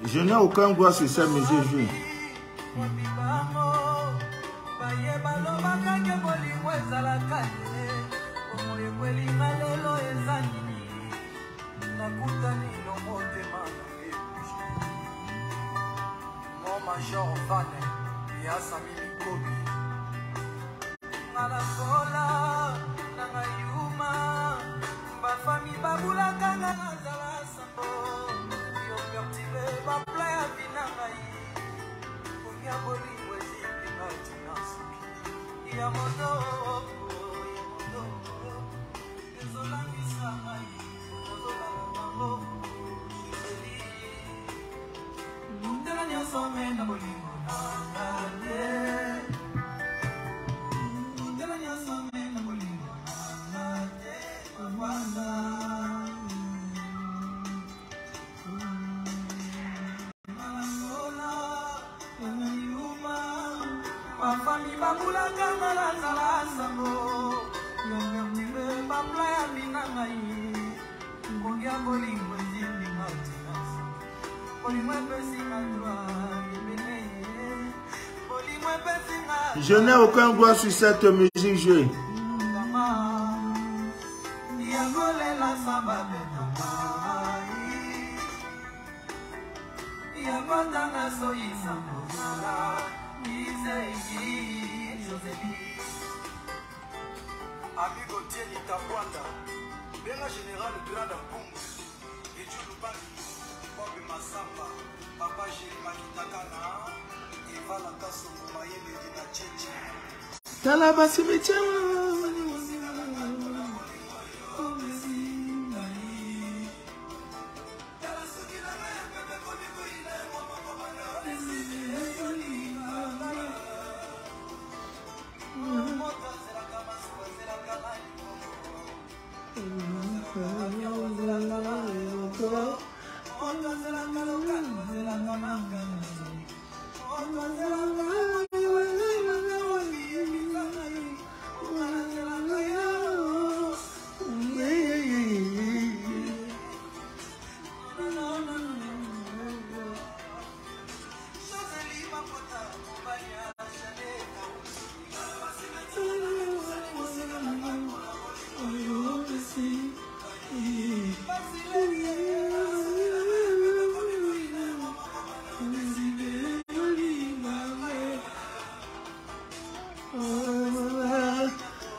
Je n'ai aucun goût sur cette musique. Major Vane, Yasami Kobi, Malakola, Nangayuma, Bafami Babula Kanga Sambo, Yopertive, Baplaya Vinangai, Kunyaboli was in Nasuki, Yamono, Zolami Samai, Zolamo. Je n'ai aucun goût sur cette musique jouée. Amigo Tieni Tabwanda, Bela Général Grada Boum, et Djoulubani, Bob Massamba, Papa Jérémy Makitakana, Eva Lakasso Moumaye Medina Tchétché. Talaba Cimetière.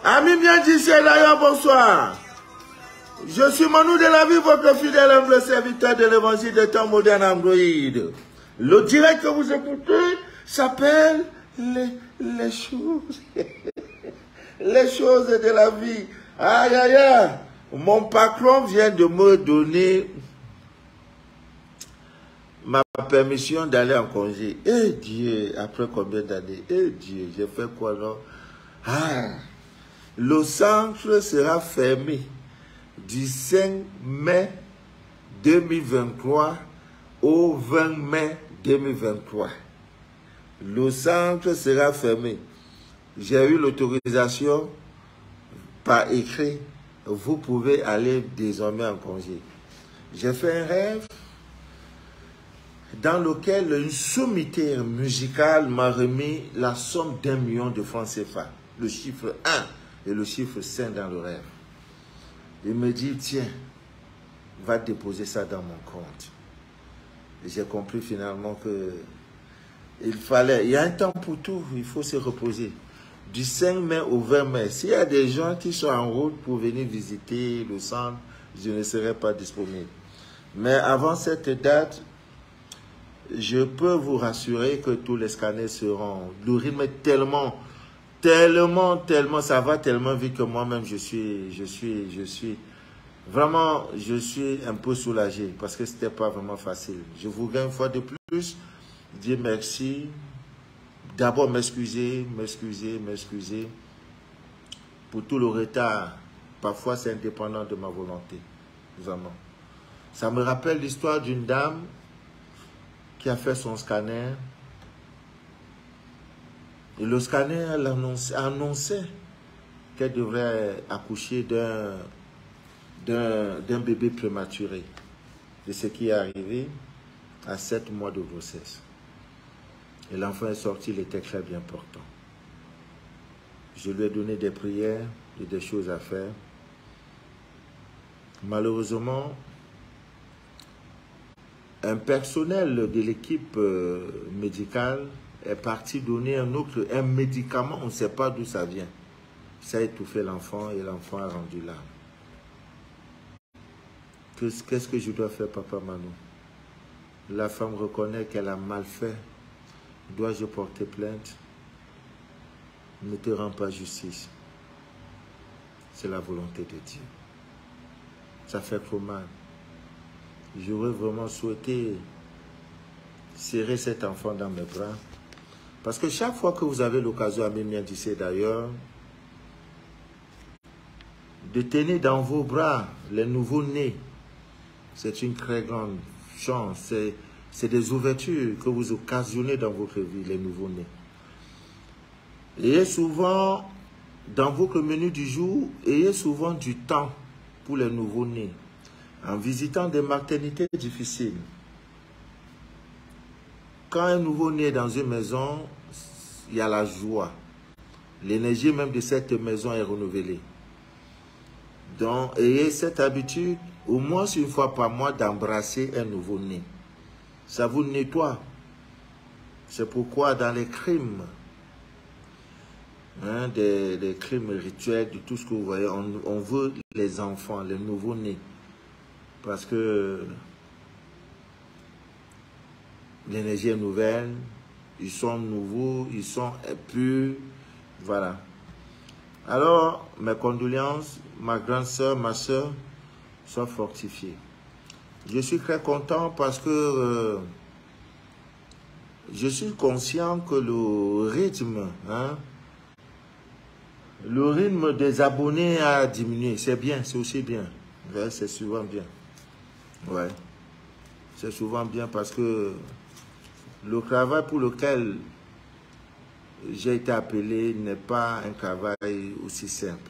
Amis bien d'ici et d'ailleurs, bonsoir. Je suis Manu de la vie, votre fidèle humble serviteur de l'évangile de temps moderne Android. Le direct que vous écoutez s'appelle les choses. Les choses de la vie. Aïe, aïe, aïe. Mon patron vient de me donner ma permission d'aller en congé. Eh Dieu, après combien d'années? Eh Dieu, j'ai fait quoi non? Le centre sera fermé du 5 mai 2023 au 20 mai 2023. Le centre sera fermé. J'ai eu l'autorisation par écrit. Vous pouvez aller désormais en congé. J'ai fait un rêve dans lequel une sommitaire musicale m'a remis la somme d'1 million de francs CFA. Le chiffre 1 et le chiffre 5 dans le rêve. Il me dit, tiens, va déposer ça dans mon compte. Et j'ai compris finalement que il y a un temps pour tout, il faut se reposer. Du 5 mai au 20 mai, s'il y a des gens qui sont en route pour venir visiter le centre, je ne serai pas disponible. Mais avant cette date, je peux vous rassurer que tous les scanners seront... Le rythme est tellement, ça va tellement vite que moi-même, je suis un peu soulagé parce que c'était pas vraiment facile. Je voudrais une fois de plus dire merci. D'abord m'excuser pour tout le retard. Parfois, c'est indépendant de ma volonté. Vraiment. Ça me rappelle l'histoire d'une dame qui a fait son scanner Et le scanner annonçait qu'elle devrait accoucher d'un bébé prématuré. De ce qui est arrivé à 7 mois de grossesse. Et l'enfant est sorti, il était très bien portant. Je lui ai donné des prières et des choses à faire. Malheureusement, un personnel de l'équipe médicale est parti donner un médicament, on ne sait pas d'où ça vient. Ça a étouffé l'enfant et l'enfant a rendu l'âme. Qu'est-ce que je dois faire, Papa Manu? La femme reconnaît qu'elle a mal fait. Dois-je porter plainte? Ne te rends pas justice. C'est la volonté de Dieu. Ça fait trop mal. J'aurais vraiment souhaité serrer cet enfant dans mes bras. Parce que chaque fois que vous avez l'occasion, à Mimiandissé d'ailleurs, de tenir dans vos bras les nouveaux-nés, c'est une très grande chance. C'est des ouvertures que vous occasionnez dans votre vie, les nouveaux-nés. Ayez souvent, dans votre menu du jour, ayez souvent du temps pour les nouveaux-nés. En visitant des maternités difficiles. Quand un nouveau-né est dans une maison, il y a la joie. L'énergie même de cette maison est renouvelée. Donc, ayez cette habitude, au moins une fois par mois, d'embrasser un nouveau-né. Ça vous nettoie. C'est pourquoi dans les crimes, des crimes rituels, de tout ce que vous voyez, on veut les enfants, les nouveaux-nés. Parce que l'énergie est nouvelle, ils sont nouveaux, ils sont purs, voilà. Alors, mes condoléances, ma grande soeur, ma soeur, sont fortifiées. Je suis très content parce que je suis conscient que le rythme des abonnés a diminué. C'est bien, c'est aussi bien. Ouais, c'est souvent bien. Ouais, c'est souvent bien parce que le travail pour lequel j'ai été appelé n'est pas un travail aussi simple.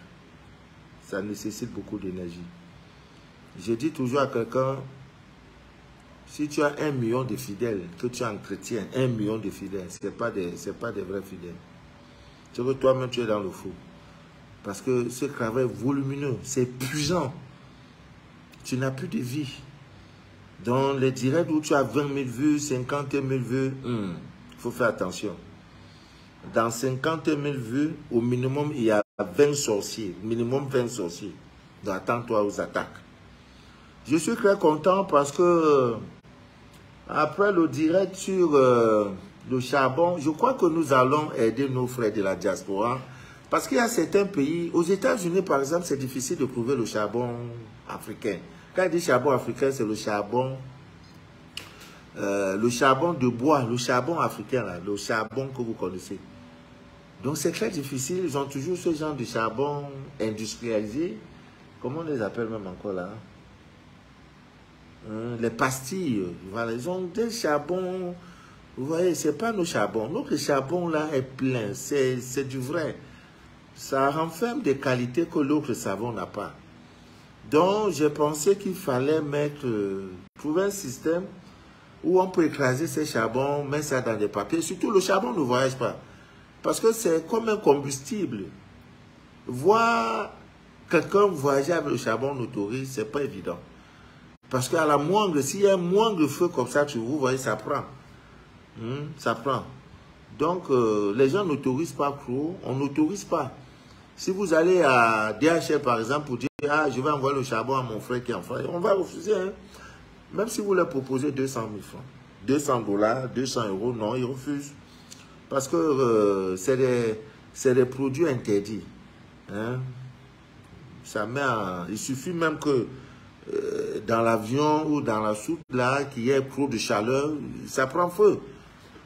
Ça nécessite beaucoup d'énergie. Je dis toujours à quelqu'un, si tu as 1 million de fidèles, que tu entretiens 1 million de fidèles, ce n'est pas des vrais fidèles. C'est que toi-même tu es dans le faux. Parce que ce travail est volumineux, c'est épuisant. Tu n'as plus de vie. Dans les directs où tu as 20 000 vues, 50 000 vues, il faut faire attention. Dans 50 000 vues, au minimum, il y a 20 sorciers. Minimum 20 sorciers. Donc, attends-toi aux attaques. Je suis très content parce que, après le direct sur le charbon, je crois que nous allons aider nos frères de la diaspora. Parce qu'il y a certains pays, aux États-Unis par exemple, c'est difficile de trouver le charbon africain. Quand il dit charbon africain, c'est le charbon de bois, le charbon africain, là, le charbon que vous connaissez. Donc c'est très difficile, ils ont toujours ce genre de charbon industrialisé. Comment on les appelle même encore là? Les pastilles, voilà, ils ont des charbons, vous voyez, c'est pas nos charbons. Notre charbon là est plein, c'est du vrai. Ça renferme des qualités que l'autre savon n'a pas. Donc, j'ai pensé qu'il fallait trouver un système où on peut écraser ces charbons, mettre ça dans des papiers. Surtout, le charbon ne voyage pas. Parce que c'est comme un combustible. Voir quelqu'un voyager avec le charbon autorise, c'est pas évident. Parce qu'à la moindre, s'il y a un moindre feu comme ça, vous voyez, ça prend. Ça prend. Donc, les gens n'autorisent pas trop, on n'autorise pas. Si vous allez à DHL, par exemple, pour dire « Ah, je vais envoyer le charbon à mon frère qui est en France », on va refuser. Hein? Même si vous leur proposez 200 000 francs, 200 $, 200 €, non, ils refusent. Parce que c'est des produits interdits. Hein? Ça met il suffit même que dans l'avion ou dans la soupe, là, qu'il y ait trop de chaleur, ça prend feu.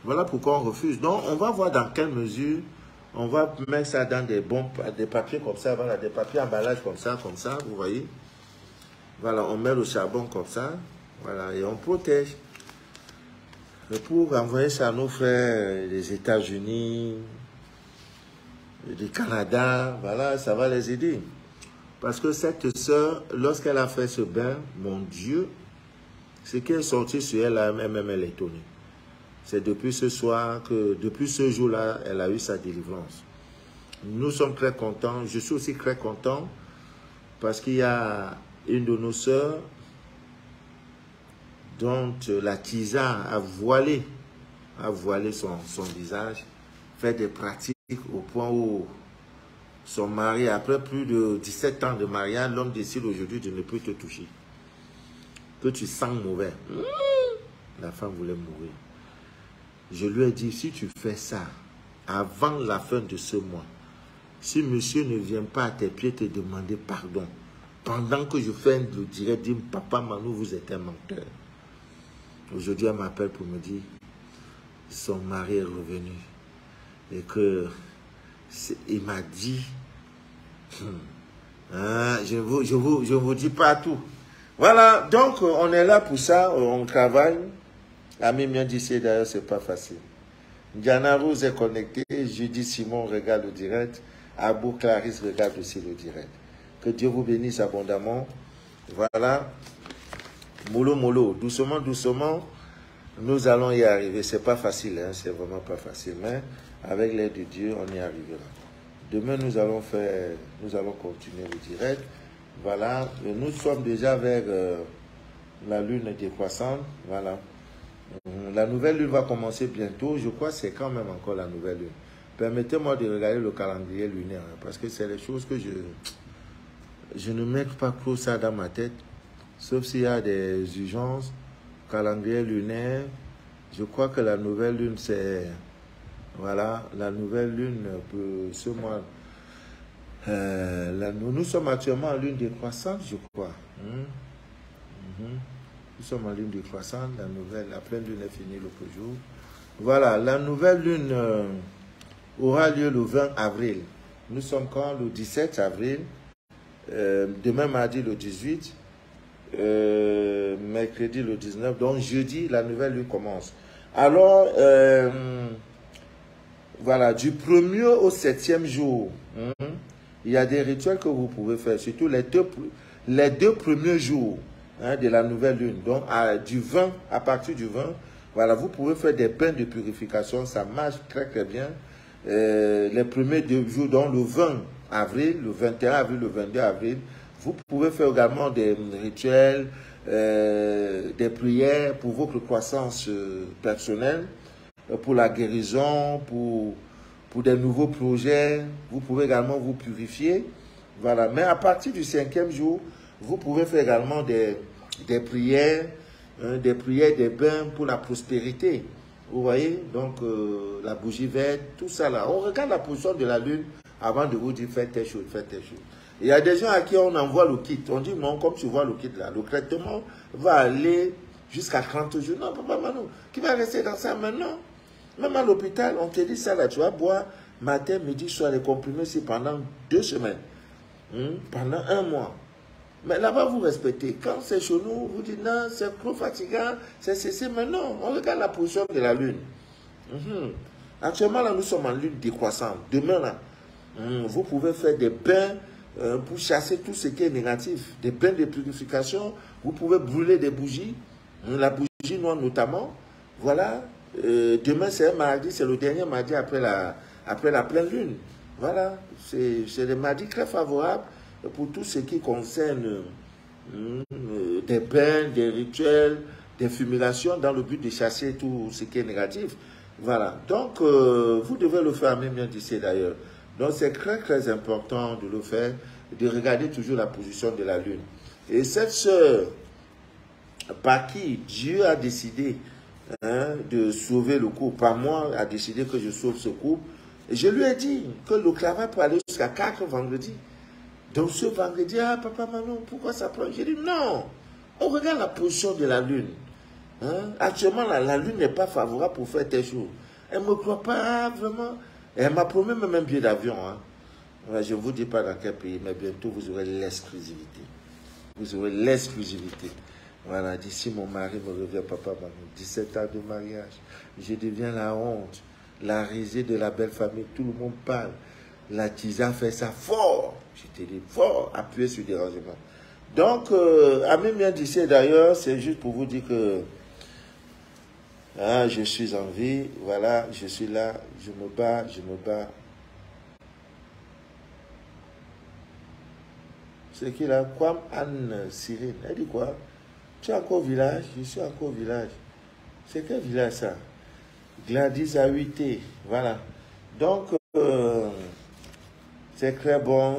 Voilà pourquoi on refuse. Donc, on va voir dans quelle mesure on va mettre ça dans des papiers comme ça, voilà, des papiers emballage comme ça, vous voyez. Voilà, on met le charbon comme ça, voilà, et on protège. Et pour envoyer ça à nos frères des États-Unis, du Canada, voilà, ça va les aider. Parce que cette sœur, lorsqu'elle a fait ce bain, mon Dieu, ce qui est sorti sur elle, elle-même, elle est étonnée. C'est depuis ce soir que, depuis ce jour-là, elle a eu sa délivrance. Nous sommes très contents. Je suis aussi très content parce qu'il y a une de nos sœurs dont la tisane a voilé son visage, fait des pratiques au point où son mari, après plus de 17 ans de mariage, l'homme décide aujourd'hui de ne plus te toucher. Que tu sens mauvais. La femme voulait mourir. Je lui ai dit, si tu fais ça, avant la fin de ce mois, si monsieur ne vient pas à tes pieds te demander pardon, pendant que je fais le direct, dit, papa Manou, vous êtes un menteur. Aujourd'hui, elle m'appelle pour me dire, son mari est revenu. Et que, il m'a dit, je vous dis pas tout. Voilà, donc on est là pour ça, on travaille. Ami Mien d'ici, d'ailleurs, c'est pas facile. Diana Rose est connectée, Judy Simon regarde le direct, Abou Clarisse regarde aussi le direct. Que Dieu vous bénisse abondamment. Voilà. Mollo, mollo, doucement, doucement, nous allons y arriver. C'est pas facile, hein, c'est vraiment pas facile, mais avec l'aide de Dieu, on y arrivera. Demain, nous allons continuer le direct. Voilà, nous sommes déjà vers la lune décroissante. Voilà. La nouvelle lune va commencer bientôt. Je crois que c'est quand même encore la nouvelle lune. Permettez-moi de regarder le calendrier lunaire, hein, parce que c'est les choses que je ne mets pas trop ça dans ma tête. Sauf s'il y a des urgences. Calendrier lunaire. Je crois que la nouvelle lune, c'est... Voilà, la nouvelle lune pour ce mois. Nous sommes actuellement en lune décroissante, je crois. Nous sommes en lune décroissante, la pleine lune est finie le jour. Voilà, la nouvelle lune aura lieu le 20 avril. Nous sommes quand? Le 17 avril. Demain, mardi, le 18. Mercredi, le 19. Donc, jeudi, la nouvelle lune commence. Alors, voilà, du 1er au 7e jour, il y a des rituels que vous pouvez faire, surtout les deux premiers jours, hein, de la nouvelle lune. Donc, à partir du 20, voilà, vous pouvez faire des bains de purification, ça marche très très bien. Les premiers 2 jours, donc le 20 avril, le 21 avril, le 22 avril, vous pouvez faire également des rituels, des prières pour votre croissance personnelle, pour la guérison, pour des nouveaux projets. Vous pouvez également vous purifier. Voilà. Mais à partir du 5e jour, vous pouvez faire également des prières, des bains pour la prospérité. Vous voyez? Donc, la bougie verte, tout ça là. On regarde la position de la lune avant de vous dire faites telle chose, faites telle chose. Il y a des gens à qui on envoie le kit. On dit non, comme tu vois le kit là, le traitement va aller jusqu'à 30 jours. Non, papa Manou, qui va rester dans ça maintenant? Même à l'hôpital, on te dit ça là, tu vas boire matin, midi, soir, les comprimés, c'est pendant 2 semaines. Pendant 1 mois. Mais là-bas, vous respectez. Quand c'est chez nous, vous dites non, c'est trop fatigant, c'est cessé. Mais non, on regarde la position de la lune. Actuellement, là, nous sommes en lune décroissante. Demain, là, vous pouvez faire des bains pour chasser tout ce qui est négatif. Des bains de purification. Vous pouvez brûler des bougies. La bougie noire notamment. Voilà. Demain, c'est un mardi. C'est le dernier mardi après la pleine lune. Voilà. C'est des mardis très favorables pour tout ce qui concerne des bains, des rituels, des fumigations dans le but de chasser tout ce qui est négatif. Voilà. Donc, vous devez le faire même bien d'ici d'ailleurs. Donc, c'est très, très important de le faire, de regarder toujours la position de la lune. Et cette sœur, par qui Dieu a décidé de sauver le couple, par moi, a décidé que je sauve ce couple, et je lui ai dit que le travail peut aller jusqu'à 4 vendredis. Donc, ce vendredi, ah, papa Manon, pourquoi ça prend? J'ai dit non. On regarde la position de la lune. Actuellement, la lune n'est pas favorable pour faire tes choses. Elle ne me croit pas vraiment. Elle m'a promis même un billet d'avion. Je ne vous dis pas dans quel pays, mais bientôt vous aurez l'exclusivité. Vous aurez l'exclusivité. Voilà, d'ici mon mari me revient, papa Manon. 17 ans de mariage. Je deviens la honte, la risée de la belle famille. Tout le monde parle. La TISA fait ça fort. Je te dis fort, appuyer sur dérangement. Donc, Ami vient d'ici d'ailleurs, c'est juste pour vous dire que je suis en vie, voilà, je suis là, je me bats, je me bats. C'est qui là? Kwam Anne Cyrine. Elle dit quoi? Tu es encore au village? Je suis encore au village. C'est quel village ça? Gladys à 8T. Voilà. Donc, c'est très bon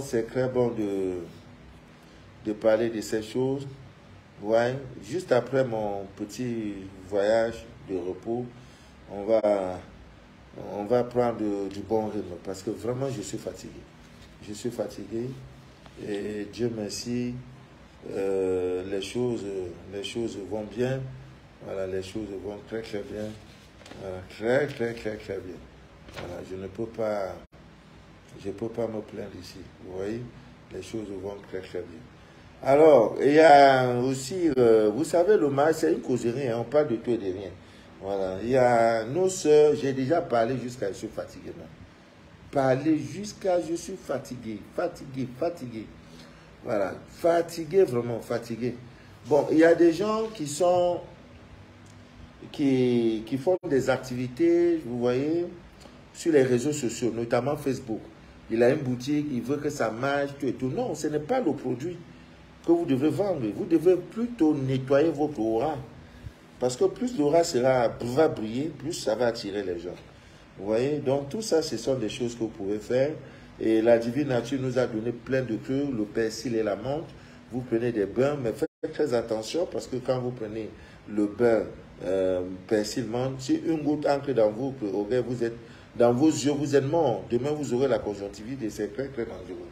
de parler de ces choses. Ouais. Juste après mon petit voyage de repos, on va prendre du bon rythme parce que vraiment je suis fatigué. Je suis fatigué et Dieu merci, les choses vont bien. Voilà, les choses vont très très bien. Voilà, très très très très bien. Voilà, je ne peux pas me plaindre ici. Vous voyez, les choses vont très très bien. Alors, il y a aussi, vous savez, le mariage, c'est une causerie, hein, on parle de tout et de rien. Voilà, il y a nos soeurs, j'ai déjà parlé jusqu'à je suis fatigué. Non? Parler jusqu'à je suis fatigué. Voilà, fatigué, vraiment fatigué. Bon, il y a des gens qui font des activités, vous voyez, sur les réseaux sociaux, notamment Facebook. Il a une boutique, il veut que ça marche, tout et tout. Non, ce n'est pas le produit que vous devez vendre. Vous devez plutôt nettoyer votre aura. Parce que plus l'aura va briller, plus ça va attirer les gens. Vous voyez? Donc tout ça, ce sont des choses que vous pouvez faire. Et la divine nature nous a donné plein de trucs, le persil et la menthe. Vous prenez des bains, mais faites très attention parce que quand vous prenez le bain persil menthe, si une goutte entre dans vous, dans vos yeux, vous êtes mort. Demain, vous aurez la conjonctivite et c'est très très dangereux.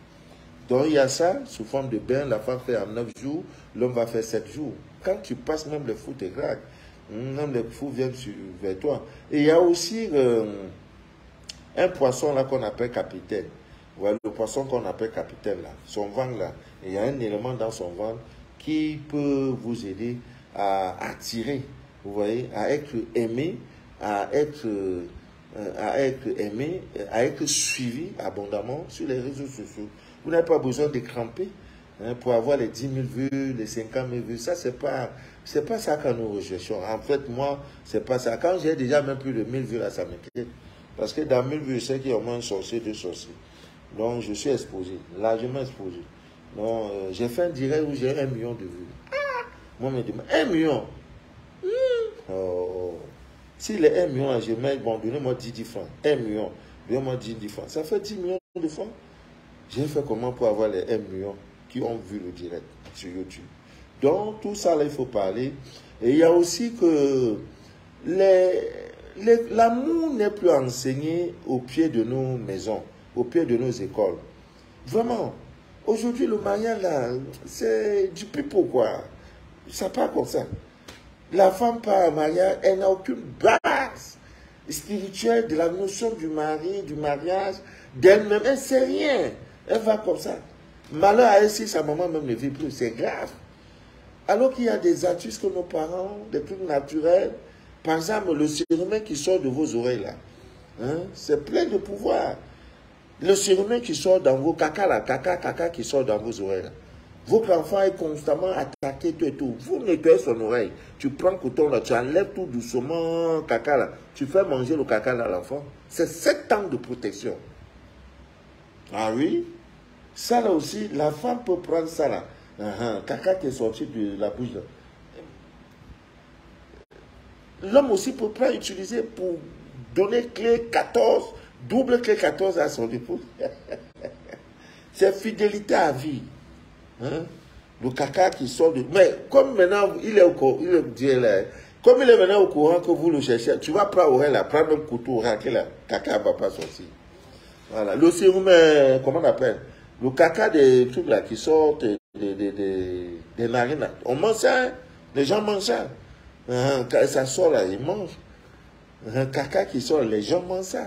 Donc il y a ça, sous forme de bain, la femme fait en 9 jours, l'homme va faire 7 jours. Quand tu passes, même les fous te craquent. Même les fous viennent vers toi. Et il y a aussi un poisson là qu'on appelle capitaine. Voilà, le poisson qu'on appelle capitaine là, son ventre là, il y a un élément dans son ventre qui peut vous aider à attirer, vous voyez, à être aimé, à être suivi abondamment sur les réseaux sociaux. Vous n'avez pas besoin de cramper pour avoir les 10 000 vues, les 50 000 vues. Ça, c'est pas ça que nous recherchons. En fait, moi, c'est pas ça. Quand j'ai déjà même plus de 1000 vues, là, ça m'inquiète. Parce que dans 1000 vues, je sais qu'il y a au moins un sorcier, 2 sorciers. Donc, je suis exposé, largement exposé. Donc, j'ai fait un direct où j'ai 1 million de vues. Moi, je me dis, 1 million. Oh. Si les 1 million, je mets, bon, donnez-moi 10 francs. 1 million, donnez-moi 10 francs. Ça fait 10 millions de francs. J'ai fait comment pour avoir les 1 million qui ont vu le direct sur YouTube. Donc, tout ça, là, il faut parler. Et il y a aussi que l'amour n'est plus enseigné au pied de nos maisons, au pied de nos écoles. Vraiment. Aujourd'hui, le mariage, là, c'est du pipeau, quoi. Ça part comme ça. La femme part en mariage, elle n'a aucune base spirituelle de la notion du mari, du mariage, d'elle-même. Elle ne sait rien. Elle va comme ça. Malheur à elle si sa maman même ne vit plus. C'est grave. Alors qu'il y a des astuces que nos parents, des trucs naturels, par exemple, le cérumen qui sort de vos oreilles là, hein, c'est plein de pouvoir. Le cérumen qui sort dans vos caca là, caca qui sort dans vos oreilles là. Votre enfant est constamment attaqué, tout et tout. Vous nettoyez son oreille. Tu prends le coton là, tu enlèves tout doucement, caca là. Tu fais manger le caca là à l'enfant. C'est 7 ans de protection. Ah oui? Ça là aussi, la femme peut prendre ça là. Caca qui est sorti de la bouche là. L'homme aussi peut pas utiliser pour donner clé 14, double clé 14 à son épouse. C'est fidélité à vie. Hein? Le caca qui sort de... Mais comme maintenant, il est maintenant au courant que vous le cherchez, tu vas prendre oreille là, prendre un couteau, racler là, caca ne va pas sortir. Voilà. Le sérum, comment on appelle? Le caca des trucs là qui sortent des narines là. On mange ça, hein? Les gens mangent ça. Quand ça sort là, ils mangent. Un caca qui sort, les gens mangent ça.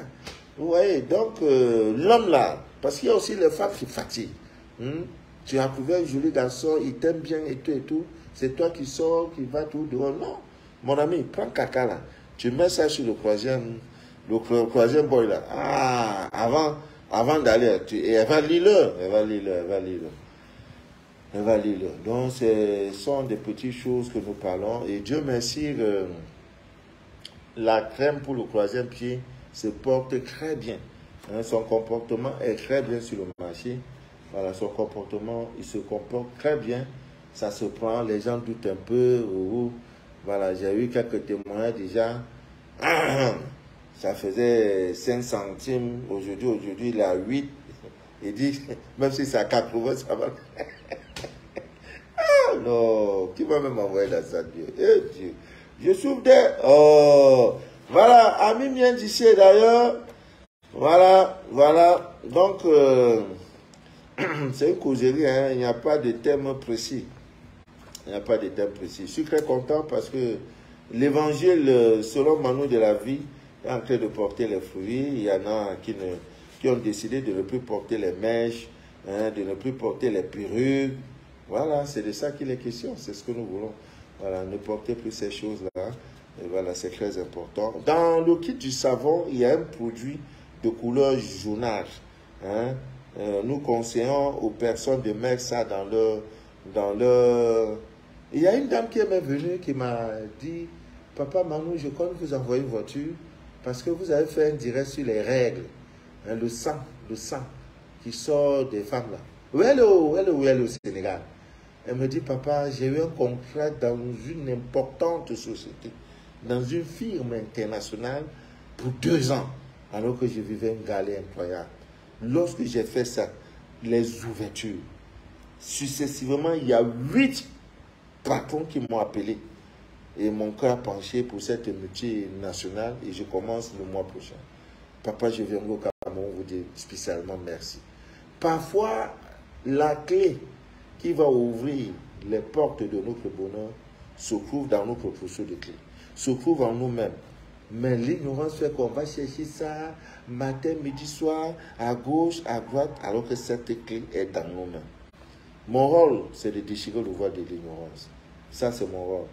Vous voyez, donc l'homme là, parce qu'il y a aussi les femmes qui fatiguent. Tu as trouvé un joli garçon, il t'aime bien et tout. C'est toi qui sors, qui va tout dehors. Non, mon ami, prends caca là. Tu mets ça sur le troisième boy là. Ah, avant, Avant d'aller, et elle va lire. Donc, ce sont des petites choses que nous parlons. Et Dieu merci, la crème pour le troisième pied se porte très bien. Hein, son comportement est très bien sur le marché. Voilà, son comportement, il se comporte très bien. Ça se prend, les gens doutent un peu. Voilà, j'ai eu quelques témoins déjà. Ça faisait 5 centimes. Aujourd'hui, il est à 8. Il dit, même si c'est à 80, ça va. Ah non, qui va même envoyer dans ça, Dieu? Eh Dieu, je souffre de... Oh, voilà, ami bien d'ici d'ailleurs. Voilà. Donc, c'est une causerie, hein. Il n'y a pas de thème précis. Je suis très content parce que l'évangile, selon Manu de la vie, est en train de porter les fruits. Il y en a qui ont décidé de ne plus porter les mèches, hein, de ne plus porter les perruques. Voilà, c'est de ça qu'il est question. C'est ce que nous voulons. Voilà, ne portez plus ces choses-là. Et voilà, c'est très important. Dans le kit du savon, il y a un produit de couleur jaunâtre. Hein. Nous conseillons aux personnes de mettre ça dans leur... Il y a une dame qui est même venue qui m'a dit, Papa Manu, je compte vous envoyer une voiture parce que vous avez fait un direct sur les règles, hein, le sang qui sort des femmes là. Où elle est au Sénégal. Elle me dit, Papa, j'ai eu un contrat dans une importante société, dans une firme internationale pour 2 ans, alors que je vivais une galère incroyable. Lorsque j'ai fait ça, les ouvertures, successivement, il y a 8 patrons qui m'ont appelé. Et mon cœur a penché pour cette multinationale et je commence le mois prochain. Papa, je viens au Cameroun vous dire spécialement merci. Parfois, la clé qui va ouvrir les portes de notre bonheur se trouve dans notre trousseau de clés, se trouve en nous-mêmes. Mais l'ignorance fait qu'on va chercher ça matin, midi, soir, à gauche, à droite, alors que cette clé est dans nos mains. Mon rôle, c'est de déchirer le voile de l'ignorance. Ça, c'est mon rôle.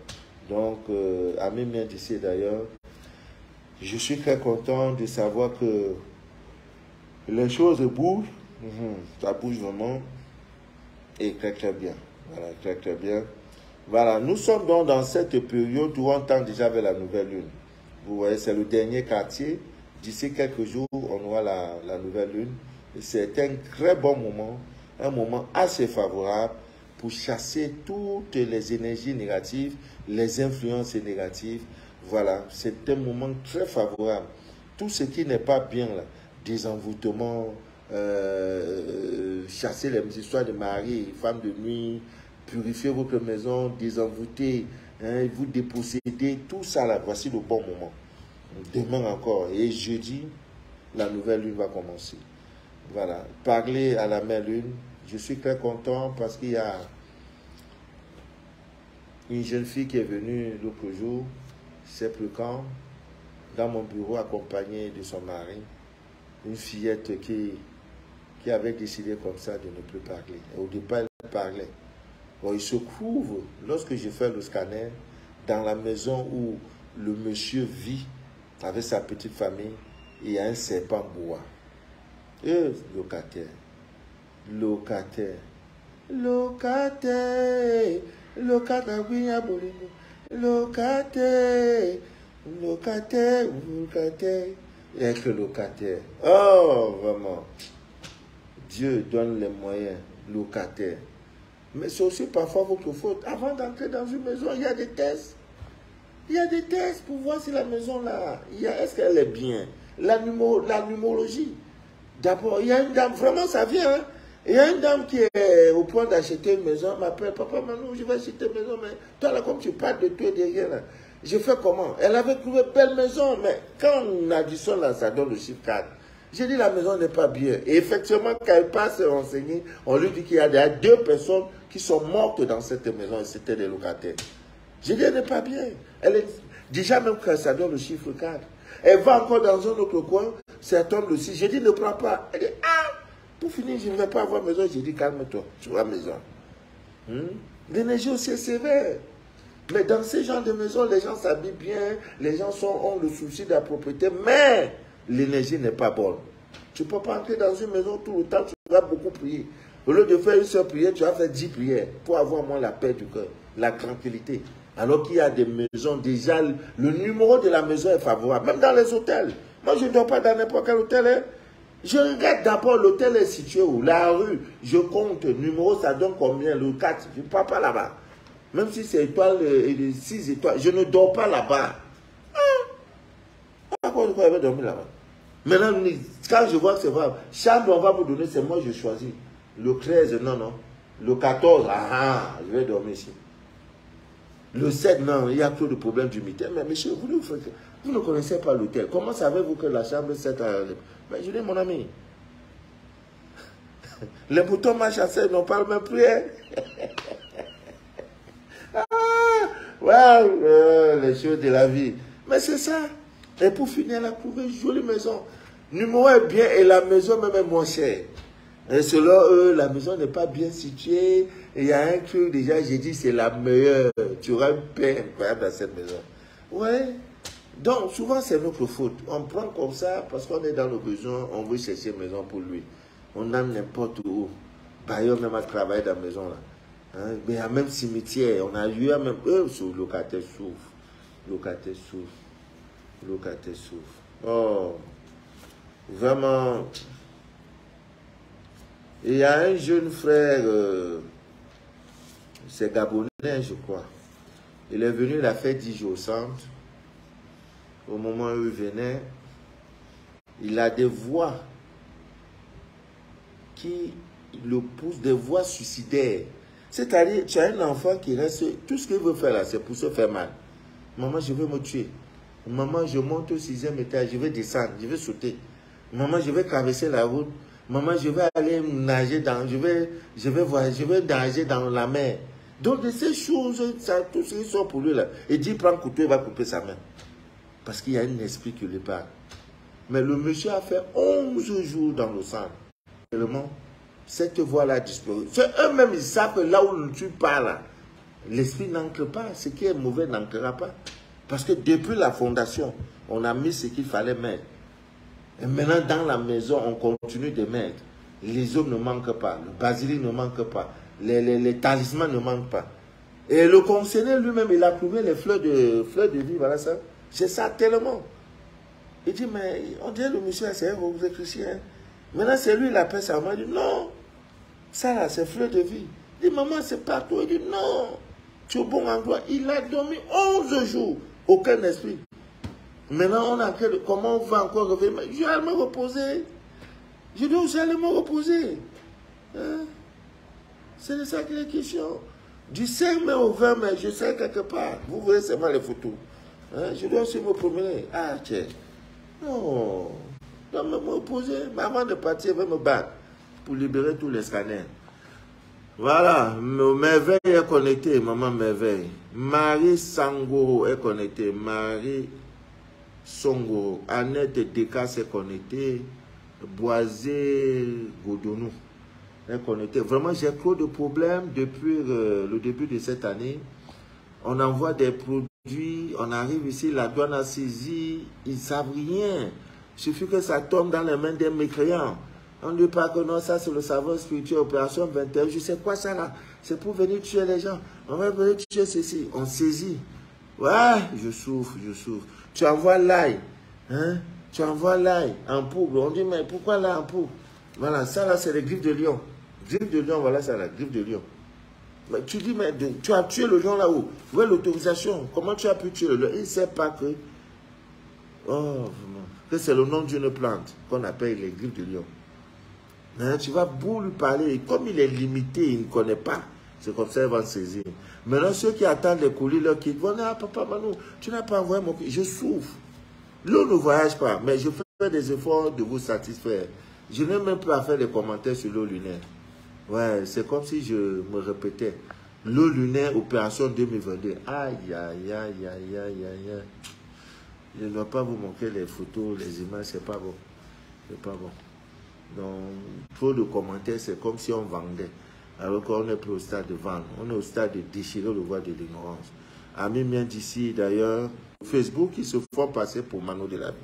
Donc, ami bien d'ici d'ailleurs, je suis très content de savoir que les choses bougent. Ça bouge vraiment. Et très très bien. Voilà, très très bien. Voilà, nous sommes donc dans cette période où on tend déjà vers la nouvelle lune. Vous voyez, c'est le dernier quartier. D'ici quelques jours, on aura la nouvelle lune. C'est un très bon moment, un moment assez favorable pour chasser toutes les énergies négatives, les influences négatives. Voilà, c'est un moment très favorable. Tout ce qui n'est pas bien là, désenvoûtement, chasser les histoires de mari, femmes de nuit, purifier votre maison, désenvoûter, hein, vous déposséder, tout ça là, voici le bon moment. Demain encore, et jeudi, la nouvelle lune va commencer. Voilà, parler à la mère lune, je suis très content parce qu'il y a une jeune fille qui est venue l'autre jour, je ne sais plus quand, dans mon bureau accompagnée de son mari, une fillette qui avait décidé comme ça de ne plus parler. Et au départ, elle parlait. Bon, il se trouve, lorsque j'ai fait le scanner, dans la maison où le monsieur vit avec sa petite famille, il y a un serpent bois. Et locataire, et que locataire. Oh, vraiment. Dieu donne les moyens, locataire. Mais c'est aussi parfois votre faute. Avant d'entrer dans une maison, il y a des tests. Il y a des tests pour voir si la maison là, est-ce qu'elle est bien. La numérologie. D'abord, il y a une dame, vraiment ça vient. Hein? Il y a une dame qui est au point d'acheter une maison, m'appelle, Papa Manu, je vais acheter une maison, mais toi là, comme tu parles de toi derrière là, je fais comment? Elle avait trouvé belle maison, mais quand on additionne là, ça donne le chiffre 4. J'ai dit la maison n'est pas bien. Et effectivement, quand elle passe se renseigner, on lui dit qu'il y a 2 personnes qui sont mortes dans cette maison et c'était des locataires. J'ai dit elle n'est pas bien. Elle est déjà même quand ça donne le chiffre 4. Elle va encore dans un autre coin, ça tombe le 6. J'ai dit ne prends pas. Elle dit pour finir, je ne vais pas avoir maison. J'ai dit calme-toi, tu auras maison. L'énergie aussi est sévère. Mais dans ces genres de maisons, les gens s'habillent bien, les gens ont le souci de la propriété, mais l'énergie n'est pas bonne. Tu ne peux pas entrer dans une maison tout le temps, tu vas beaucoup prier. Au lieu de faire une seule prière, tu vas faire 10 prières pour avoir moins la paix du cœur, la tranquillité. Alors qu'il y a des maisons, déjà, le numéro de la maison est favorable. Même dans les hôtels. Moi, je ne dors pas dans n'importe quel hôtel. Hein. Je regarde d'abord l'hôtel est situé où. La rue, je compte, numéro, ça donne combien, le 4. Je ne pars pas là-bas. Même si c'est étoile et 6 étoiles, je ne dors pas là-bas. Pourquoi je vais dormir là-bas? Maintenant, quand je vois que c'est vrai, chambre, on va vous donner, c'est moi je choisis. Le 13, non, non. Le 14, je vais dormir ici. Le 7, non, il y a trop de problèmes d'humidité. Mais monsieur, vous ne connaissez pas l'hôtel. Comment savez-vous que la chambre 7 a... Mais je dis, mon ami, les boutons marchent à 7, on parle même plus. Hein? Les choses de la vie. Mais c'est ça. Et pour finir, elle a trouvé une jolie maison. Le numéro est bien et la maison même est moins chère. Et selon eux, la maison n'est pas bien située. Et il y a un truc, déjà, j'ai dit, c'est la meilleure. Tu auras une paix incroyable dans cette maison. Ouais. Donc, souvent, c'est notre faute. On prend comme ça parce qu'on est dans le besoin, on veut chercher une maison pour lui. On a n'importe où. Bailleur même à travailler dans la maison là. Hein? Mais il y a même cimetière. On a eu même... le locataire souffre. Locataire souffre. Locataire souffre. Oh. Vraiment. Il y a un jeune frère, c'est Gabonais, je crois. Il est venu, il a fait 10 jours au centre. Au moment où il venait, il a des voix qui le poussent, des voix suicidaires. C'est-à-dire, tu as un enfant qui reste, tout ce qu'il veut faire là, c'est pour se faire mal. Maman, je veux me tuer. Maman, je monte au 6e étage, je vais descendre, je vais sauter. Maman, je vais traverser la route. Maman, je vais aller nager dans, je vais nager dans la mer. Donc, de ces choses, ça, tout ce qui sort pour lui là. Il dit, prends un couteau, il va couper sa main. Parce qu'il y a un esprit qui lui parle. Mais le monsieur a fait 11 jours dans le sang. Tellement, cette voix-là a disparu. Eux-mêmes, ils savent que là où tu parles, l'esprit n'ancre pas. Ce qui est mauvais n'ancrera pas. Parce que depuis la fondation, on a mis ce qu'il fallait mettre. Et maintenant, dans la maison, on continue de mettre. Les hommes ne manquent pas. Le basilic ne manque pas. Les talismans ne manquent pas. Et le conseiller lui-même, il a trouvé les fleurs de vie. Voilà ça. C'est ça tellement. Il dit, mais on dirait le monsieur, c'est un rose chrétien. Maintenant, c'est lui, il appelle sa maman. Il dit, non. Ça là, c'est fleurs de vie. Il dit, maman, c'est partout. Il dit, non. Tu es au bon endroit. Il a dormi 11 jours. Aucun esprit. Maintenant, on a créé, comment on va encore revenir? Je vais me reposer. Je dois aussi aller me reposer. Hein? C'est de ça qu'il est question. Du 5 mai au 20 mai, je sais quelque part. Vous voyez seulement les photos. Hein? Je dois aussi me promener. Ah, tiens. Non. Je dois me reposer. Mais avant de partir, je vais me battre pour libérer tous les scanners. Voilà, Merveille est connectée, maman Merveille. Marie Sangoro est connectée. Marie Songoro. Annette Dekas est connectée. Boisé Godonou est connectée. Vraiment, j'ai trop de problèmes depuis le début de cette année. On envoie des produits, on arrive ici, la douane a saisi, ils ne savent rien. Il suffit que ça tombe dans les mains des mécréants. On ne dit pas que non, ça c'est le savoir spirituel, opération 21. Je sais quoi ça là? C'est pour venir tuer les gens. On va venir tuer ceci. On saisit. Ouais, je souffre, je souffre. Tu envoies l'ail. Hein? Tu envoies l'ail en poudre. On dit, mais pourquoi l'ail en poudre? Voilà, ça là c'est les griffes de lion. Griffes de lion, voilà ça là, griffes de lion. Mais tu dis, mais tu as tué le lion là-haut. Où est l'autorisation? Comment tu as pu tuer le lion? Il ne sait pas que... Oh, vraiment. Que c'est le nom d'une plante qu'on appelle les griffes de lion. Hein, tu vas beau lui parler, et comme il est limité, il ne connaît pas, c'est comme ça qu'il va saisir. Maintenant, ceux qui attendent les colis, leur kit, vont dire, ah papa, Manu, tu n'as pas envoyé mon kit. Je souffre. L'eau ne voyage pas, mais je fais des efforts de vous satisfaire. Je n'ai même pas à faire des commentaires sur l'eau lunaire. Ouais, c'est comme si je me répétais. L'eau lunaire, opération 2022. Aïe, aïe, aïe, aïe, aïe, aïe, aïe. Je ne dois pas vous montrer les photos, les images, c'est pas bon. C'est pas bon. Donc, trop de commentaires, c'est comme si on vendait. Alors qu'on n'est plus au stade de vendre. On est au stade de déchirer le voile de l'ignorance. Amis miens d'ici, d'ailleurs, Facebook, ils se font passer pour Manu de la vie.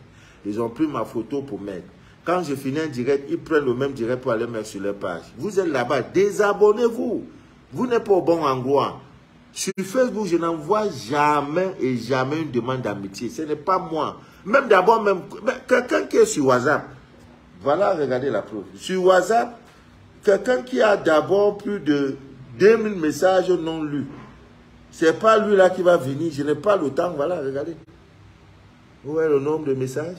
Ils ont pris ma photo pour mettre. Quand je finis un direct, ils prennent le même direct pour aller mettre sur leur page. Vous êtes là-bas, désabonnez-vous. Vous n'êtes pas au bon endroit. Sur Facebook, je n'envoie jamais et jamais une demande d'amitié. Ce n'est pas moi. Même d'abord, même quelqu'un qui est sur WhatsApp. Voilà, regardez la preuve. Sur WhatsApp, quelqu'un qui a d'abord plus de 2000 messages non lus. Ce n'est pas lui là qui va venir. Je n'ai pas le temps. Voilà, regardez. Vous voyez le nombre de messages?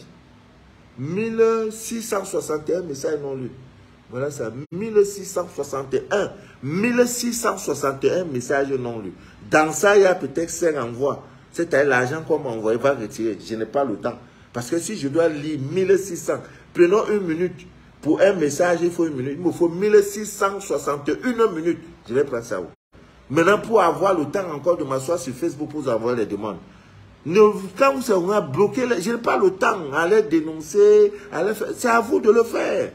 1661 messages non lus. Voilà ça, 1661. 1661 messages non lus. Dans ça, il y a peut-être 5 envois. C'est-à-dire l'argent qu'on m'a envoyé va retirer. Je n'ai pas le temps. Parce que si je dois lire 1600, prenons une minute. Pour un message, il faut une minute. Il me faut 1661 minutes. Je vais prendre ça où? Maintenant, pour avoir le temps encore de m'asseoir sur Facebook pour vous envoyer les demandes. Quand vous serez bloqué, je n'ai pas le temps à les dénoncer. C'est à vous de le faire.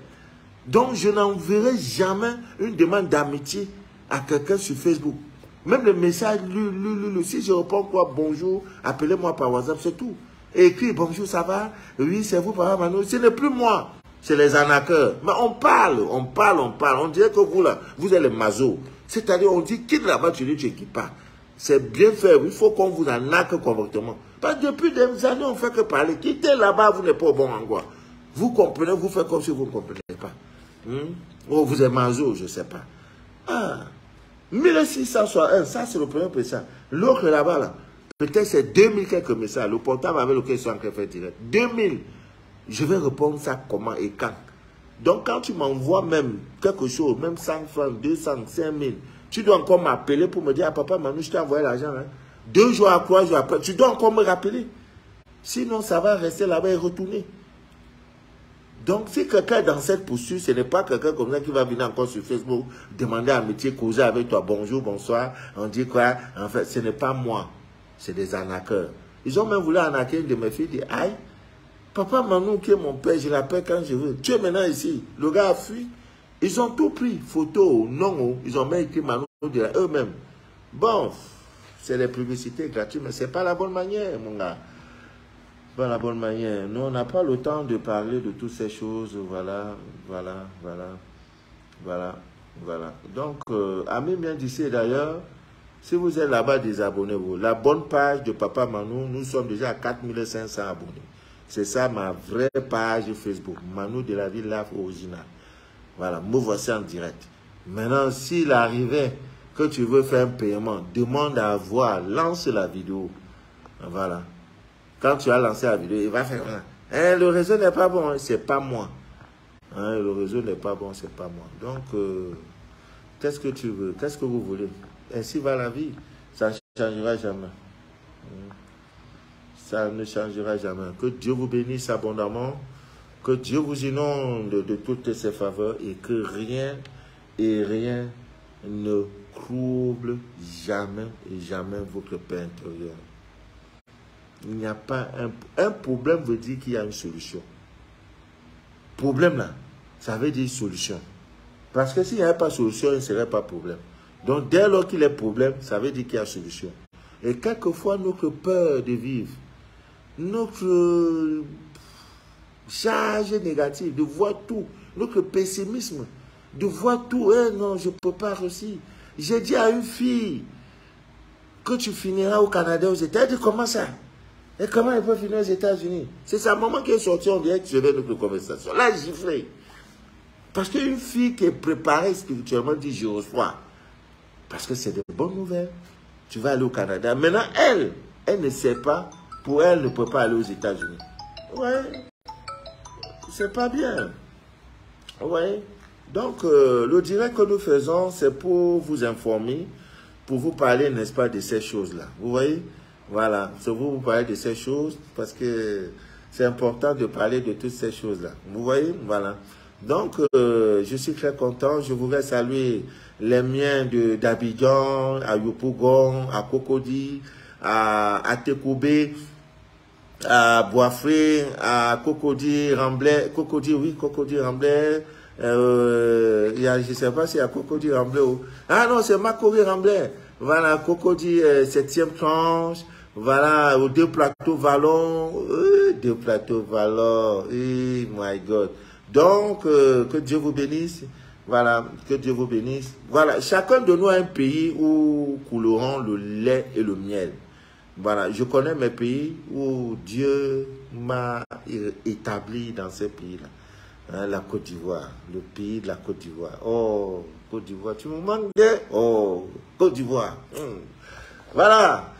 Donc, je n'enverrai jamais une demande d'amitié à quelqu'un sur Facebook. Même les messages, si je réponds quoi, bonjour, appelez-moi par WhatsApp, c'est tout. Écrit, bonjour, ça va? Oui, c'est vous, Papa Manu. Ce n'est plus moi, c'est les arnaqueurs. Mais on parle. On dirait que vous, là, vous êtes les mazos. C'est-à-dire, on dit, quitte là-bas, tu dis, tu n'équipes pas. C'est bien fait, il faut qu'on vous arnaque correctement. Parce que depuis des années, on ne fait que parler. Quittez là-bas, vous n'êtes pas au bon endroit. Vous comprenez, vous faites comme si vous ne comprenez pas. Oh, vous êtes mazo, je ne sais pas. Ah, 1661, ça c'est le premier message. L'autre là-bas, là, peut-être c'est 2000 quelques messages. Le portable avec lequel ils sont en train de faire direct. 2000. Je vais répondre ça comment et quand. Donc quand tu m'envoies même quelque chose, même 100 francs, 200, 5000, tu dois encore m'appeler pour me dire, ah, papa Manu, je t'ai envoyé l'argent. Hein. 2 jours à 3 jours après, tu dois encore me rappeler. Sinon, ça va rester là-bas et retourner. Donc, si quelqu'un est dans cette posture, ce n'est pas quelqu'un comme ça qui va venir encore sur Facebook, demander amitié, causer avec toi, bonjour, bonsoir, on dit quoi? En fait, ce n'est pas moi, c'est des arnaqueurs. Ils ont même voulu arnaquer une de mes filles, dit, aïe, papa Manu qui est mon père, je l'appelle quand je veux. Tu es maintenant ici. Le gars a fui. Ils ont tout pris, photos, non, ils ont même écrit Manu eux-mêmes. Bon, c'est des publicités gratuites, mais ce n'est pas la bonne manière, mon gars. Pas la bonne manière. Nous, on n'a pas le temps de parler de toutes ces choses. Voilà. Donc, Ami bien d'ici d'ailleurs, si vous êtes là-bas, désabonnez-vous. La bonne page de Papa Manu, nous sommes déjà à 4500 abonnés. C'est ça ma vraie page Facebook. Manu de la ville Laf original. Voilà, me voici en direct. Maintenant, s'il arrivait que tu veux faire un paiement, demande à voir, lance la vidéo. Voilà. Quand tu as lancé la vidéo, il va faire hein, le réseau n'est pas bon, hein, c'est pas moi. Hein, le réseau n'est pas bon, c'est pas moi. Donc, qu'est-ce que tu veux? Qu'est-ce que vous voulez? Ainsi va la vie. Ça ne changera jamais. Ça ne changera jamais. Que Dieu vous bénisse abondamment. Que Dieu vous inonde de toutes ses faveurs et que rien ne trouble jamais et jamais votre paix intérieure. Il n'y a pas un problème veut dire qu'il y a une solution. Problème là, ça veut dire solution. Parce que s'il n'y avait pas de solution, il ne serait pas problème. Donc dès lors qu'il y a problème, ça veut dire qu'il y a solution. Et quelquefois, notre peur de vivre, notre charge négative, de voir tout, notre pessimisme, de voir tout, non, je ne peux pas réussir. J'ai dit à une fille que tu finiras au Canada, aux États-Unis. Elle dit comment ça? Et comment elle peut finir aux États-Unis? C'est sa maman qui est sortie en direct, je vais notre conversation. Là, j'ai giflé. Parce qu'une fille qui est préparée spirituellement dit je reçois. Parce que c'est de bonnes nouvelles. Tu vas aller au Canada. Maintenant, elle ne sait pas. Pour elle, ne peut pas aller aux États-Unis. Ouais. C'est pas bien. Ouais. Donc, le direct que nous faisons, c'est pour vous informer, pour vous parler, n'est-ce pas, de ces choses-là. Vous voyez? Voilà, c'est vous parler de ces choses parce que c'est important de parler de toutes ces choses-là. Vous voyez, voilà. Donc, je suis très content. Je voudrais saluer les miens d'Abidjan, à Yopougon, à Cocody, à Tekoubé, à Boisfré, à Cocody, Ramblay. Cocody, oui, Cocody, Ramblay. Je ne sais pas s'il y a Cocody, Ramblay. Ah non, c'est Makori, Ramblay. Voilà, Cocody, 7e tranche. Voilà, aux 2 plateaux Vallon. 2 plateaux Vallon. Oh my God. Donc, que Dieu vous bénisse. Voilà, que Dieu vous bénisse. Voilà, chacun de nous a un pays où couleront le lait et le miel. Voilà, je connais mes pays où Dieu m'a établi dans ces pays-là. Hein, la Côte d'Ivoire, le pays de la Côte d'Ivoire. Oh, Côte d'Ivoire, tu me manques de... Oh, Côte d'Ivoire. Voilà.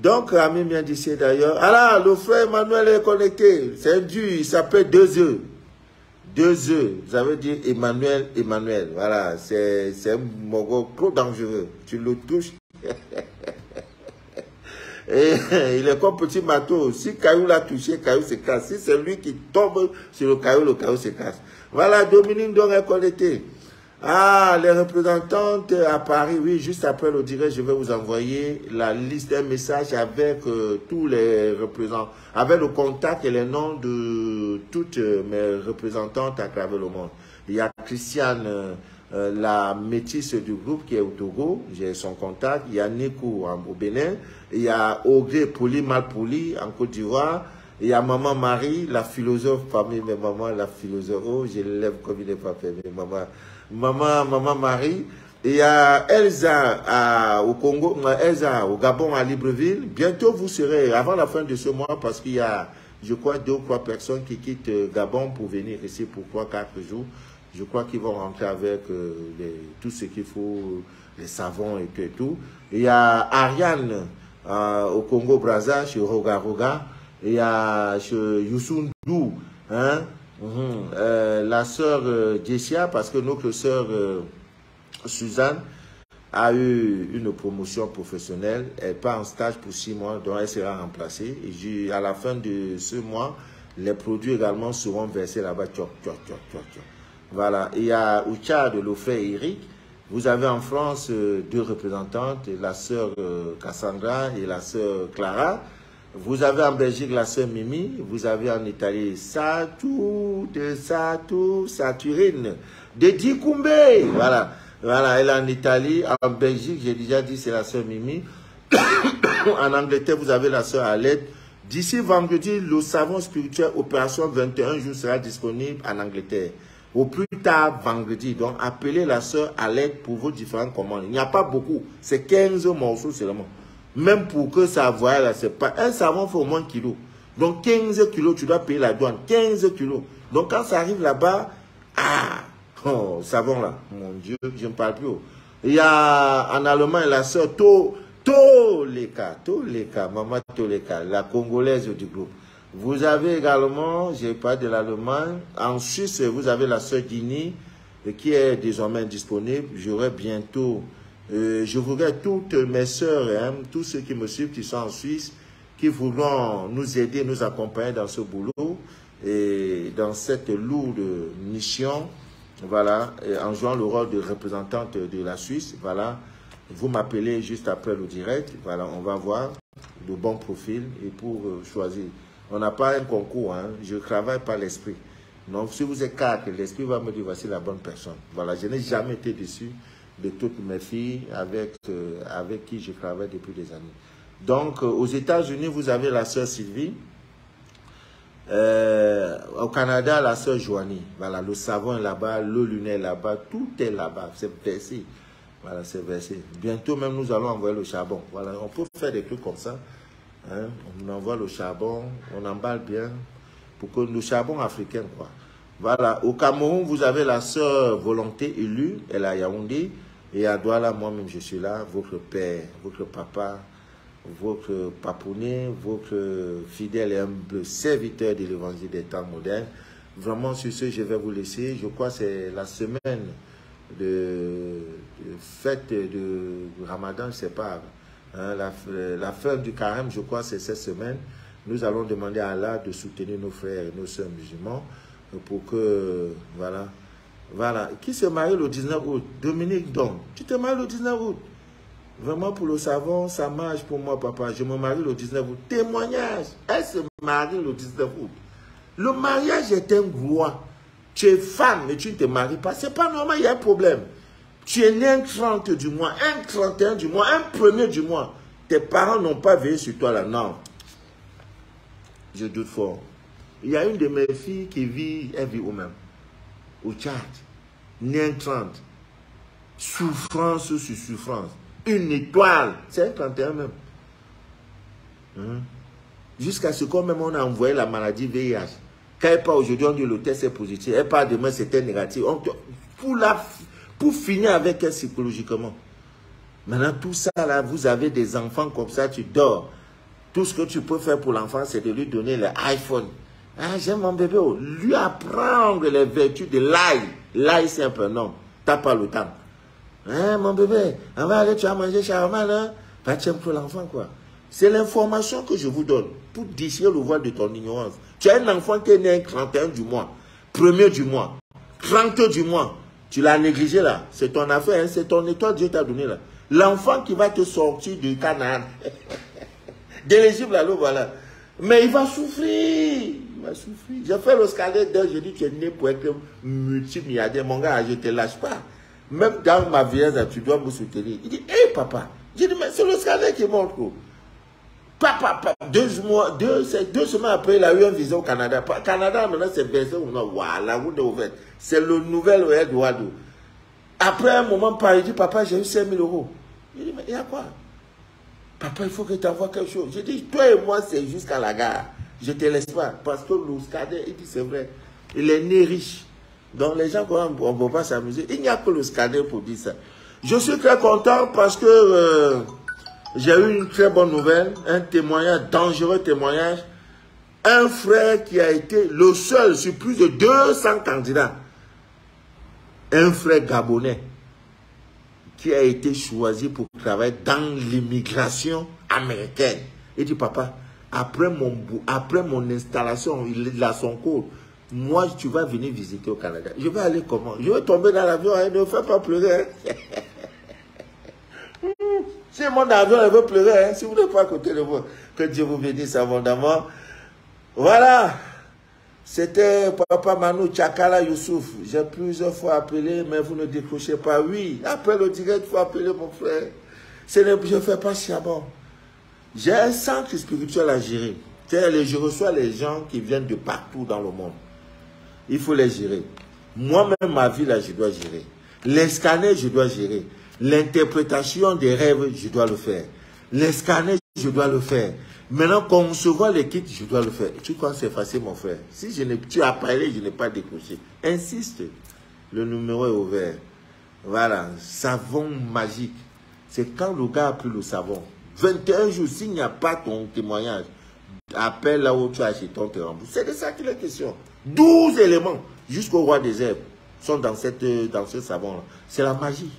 Donc, Ami vient d'ici d'ailleurs. Ah là, le frère Emmanuel est connecté. C'est dur, il s'appelle 2 œufs. 2 œufs, ça veut dire Emmanuel, Emmanuel. Voilà, c'est un mogo trop dangereux. Tu le touches. Et il est comme petit bateau. Si Caillou l'a touché, Caillou se casse. Si c'est lui qui tombe sur le Caillou se casse. Voilà, Dominique donc est connecté. Ah, les représentantes à Paris, oui, juste après le direct, je vais vous envoyer la liste, un message avec tous les représentants, avec le contact et les noms de toutes mes représentantes à travers le monde. Il y a Christiane, la métisse du groupe qui est au Togo, j'ai son contact. Il y a Nico au Bénin. Il y a Ogré Poli Malpoli en Côte d'Ivoire. Il y a Maman Marie, la philosophe parmi mes mamans, la philosophe. Oh, je l'élève comme il n'est pas fait, mes mamans. Maman Marie. Il y a Elsa au Congo, Elsa au Gabon à Libreville. Bientôt vous serez, avant la fin de ce mois, parce qu'il y a, je crois, 2 ou 3 personnes qui quittent Gabon pour venir ici pour 3-4 jours. Je crois qu'ils vont rentrer avec tout ce qu'il faut, les savons et tout. Il y a Ariane au Congo-Brazza, chez Roga Roga. Il y a chez Youssou, hein, la sœur Jessia, parce que notre sœur Suzanne a eu une promotion professionnelle. Elle part en stage pour 6 mois, donc elle sera remplacée. Et à la fin de ce mois, les produits également seront versés là-bas. Voilà. Il y a au Tchad le frère Eric. Vous avez en France 2 représentantes, la sœur Cassandra et la sœur Clara. Vous avez en Belgique la sœur Mimi. Vous avez en Italie Saturine de Dikoumbe. Voilà. Voilà, elle est en Italie. En Belgique, j'ai déjà dit, c'est la sœur Mimi. En Angleterre, vous avez la sœur Alette. D'ici vendredi, le savon spirituel Opération 21 jours sera disponible en Angleterre. Au plus tard vendredi. Donc, appelez la sœur Alette pour vos différentes commandes. Il n'y a pas beaucoup. C'est 15 morceaux seulement. Même pour que ça voie, c'est pas... Un savon fait au moins 1 kilo. Donc, 15 kilos, tu dois payer la douane. 15 kilos. Donc, quand ça arrive là-bas, oh, savon là. Mon Dieu, je ne parle plus. Il y a en Allemagne la sœur Toleka, Maman Toleka, la Congolaise du groupe. Vous avez également, j'ai parlé de l'Allemagne, en Suisse, vous avez la sœur Guinée, qui est désormais disponible. J'aurai bientôt, je voudrais toutes mes sœurs, hein, tous ceux qui me suivent, qui sont en Suisse, qui voudront nous aider, nous accompagner dans ce boulot, et dans cette lourde mission, voilà, en jouant le rôle de représentante de la Suisse, voilà. Vous m'appelez juste après le direct, voilà, on va voir le bon profil et pour choisir. On n'a pas un concours, hein, je travaille par l'esprit. Donc, si vous êtes 4, l'esprit va me dire, voici la bonne personne. Voilà, je n'ai jamais été déçu de toutes mes filles avec qui je travaille depuis des années. Donc, aux États-Unis, vous avez la sœur Sylvie. Au Canada, la sœur Joanie. Voilà, le savon est là-bas, le lunet est là-bas, tout est là-bas, c'est versé. Voilà, c'est versé. Bientôt même, nous allons envoyer le charbon. Voilà, on peut faire des trucs comme ça. Hein? On envoie le charbon, on emballe bien, pour que le charbon africain, quoi. Voilà, au Cameroun, vous avez la sœur Volonté élue, elle est à Yaoundé, et à Douala, moi-même, je suis là, votre père, votre papa, votre papounet, votre fidèle et humble serviteur de l'évangile des temps modernes. Vraiment, sur ce, je vais vous laisser. Je crois que c'est la semaine de fête de Ramadan, je ne sais pas. Hein, la fin du carême, je crois, c'est cette semaine. Nous allons demander à Allah de soutenir nos frères et nos sœurs musulmans pour que, voilà. Voilà. Qui se marie le 19 août? Dominique, donc. Tu te maries le 19 août? Vraiment, pour le savon, ça marche pour moi, papa. Je me marie le 19 août. Témoignage. Elle se marie le 19 août. Le mariage est un droit. Tu es femme, mais tu ne te maries pas. Ce n'est pas normal, il y a un problème. Tu es né un 30 du mois, un 31 du mois, un 1er du mois. Tes parents n'ont pas veillé sur toi là. Non. Je doute fort. Il y a une de mes filles qui vit, elle vit où même. au Tchad. Né 30. Souffrance sur souffrance. Une étoile. C'est un 31 même. Jusqu'à ce qu'on même on a envoyé la maladie VIH. Quand elle part aujourd'hui, on dit le test est positif. Elle part demain, c'était négatif. Pour finir avec elle psychologiquement. Maintenant, tout ça là, vous avez des enfants comme ça, tu dors. Tout ce que tu peux faire pour l'enfant, c'est de lui donner l'iPhone. Ah, j'aime mon bébé. Lui apprendre les vertus de l'ail. L'ail, c'est un peu non. T'as pas le temps. Hein, mon bébé, on va aller, tu vas manger shawarma, là. Pas tiens pour l'enfant, quoi. C'est l'information que je vous donne pour déchirer le voile de ton ignorance. Tu as un enfant qui est né le 31 du mois, 1er du mois, 30 du mois. Tu l'as négligé là. C'est ton affaire, hein? C'est ton étoile que Dieu t'a donné là. L'enfant qui va te sortir du Canaan, de l'Égypte là, voilà. Mais il va souffrir. Il va souffrir. J'ai fait le scandale d'heure, j'ai dit tu es né pour être multimilliardaire. Mon gars, je ne te lâche pas. Même dans ma vieillesse, tu dois me soutenir. Il dit, hé papa. J'ai dit, mais c'est le scandale qui montre. Papa, 2 semaines après, il a eu un visa au Canada. Canada, maintenant, c'est versé ou non. Waouh, la route est ouverte. C'est le nouvel Eduardo. Après un moment, par il dit, papa, j'ai eu 5 000 euros. Il dit, mais il y a quoi? Papa, il faut que tu envoies quelque chose. J'ai dit, toi et moi, c'est jusqu'à la gare. Je ne te laisse pas. Parce que l'Ouscadet, il dit, c'est vrai. Il est né riche. Donc, les gens, quand on ne peut pas s'amuser, il n'y a que l'Ouscadet pour dire ça. Je suis très content parce que j'ai eu une très bonne nouvelle, un témoignage, dangereux témoignage. Un frère qui a été le seul sur plus de 200 candidats. Un frère gabonais qui a été choisi pour travailler dans l'immigration américaine. Il dit, papa, après mon installation, il a son cours. Moi, tu vas venir visiter au Canada. Je vais aller comment? Je vais tomber dans l'avion, hein, ne fais pas pleurer. Si mon avion elle veut pleurer, hein, si vous n'êtes pas à côté de moi, que Dieu vous bénisse abondamment. Voilà. C'était Papa Manu Tchakala Youssouf. J'ai plusieurs fois appelé, mais vous ne décrochez pas. Oui, appelle au direct, il faut appeler mon frère. Je ne fais pas sciemment. J'ai un centre spirituel à gérer. Je reçois les gens qui viennent de partout dans le monde. Il faut les gérer. Moi-même, ma vie, là, je dois gérer. Les scanners, je dois gérer. L'interprétation des rêves, je dois le faire. Les scanners, je dois le faire. Maintenant, concevoir les kits, je dois le faire. Tu crois que c'est facile, mon frère? Si tu as parlé, je n'ai pas décroché. Insiste. Le numéro est ouvert. Voilà. Savon magique. C'est quand le gars a pris le savon. 21 jours, s'il n'y a pas ton témoignage, appelle là où tu as acheté ton terrain. C'est de ça qu'il est question. 12 éléments jusqu'au roi des herbes sont dans ce savon-là. C'est la magie.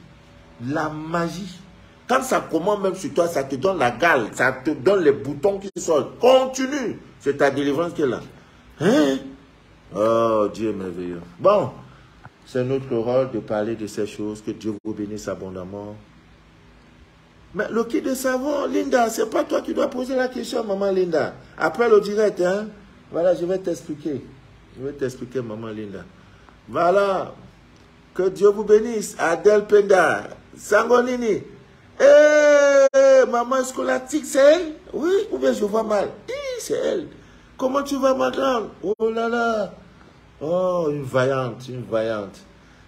La magie. Quand ça commence même sur toi, ça te donne la gale, ça te donne les boutons qui sortent. Continue. C'est ta délivrance qui est là. Hein? Oh, Dieu est merveilleux. Bon, c'est notre rôle de parler de ces choses. Que Dieu vous bénisse abondamment. Mais le kit de savon, Linda, c'est pas toi qui dois poser la question, maman Linda. Après le direct, hein? Voilà, je vais t'expliquer. Je vais t'expliquer, maman Linda. Voilà. Que Dieu vous bénisse. Adèle Penda. Sangonini. Maman scolastique, c'est elle? Oui, ou bien je vois mal? Oui, c'est elle. Comment tu vas, ma grande? Oh là là. Oh, une vaillante, une vaillante.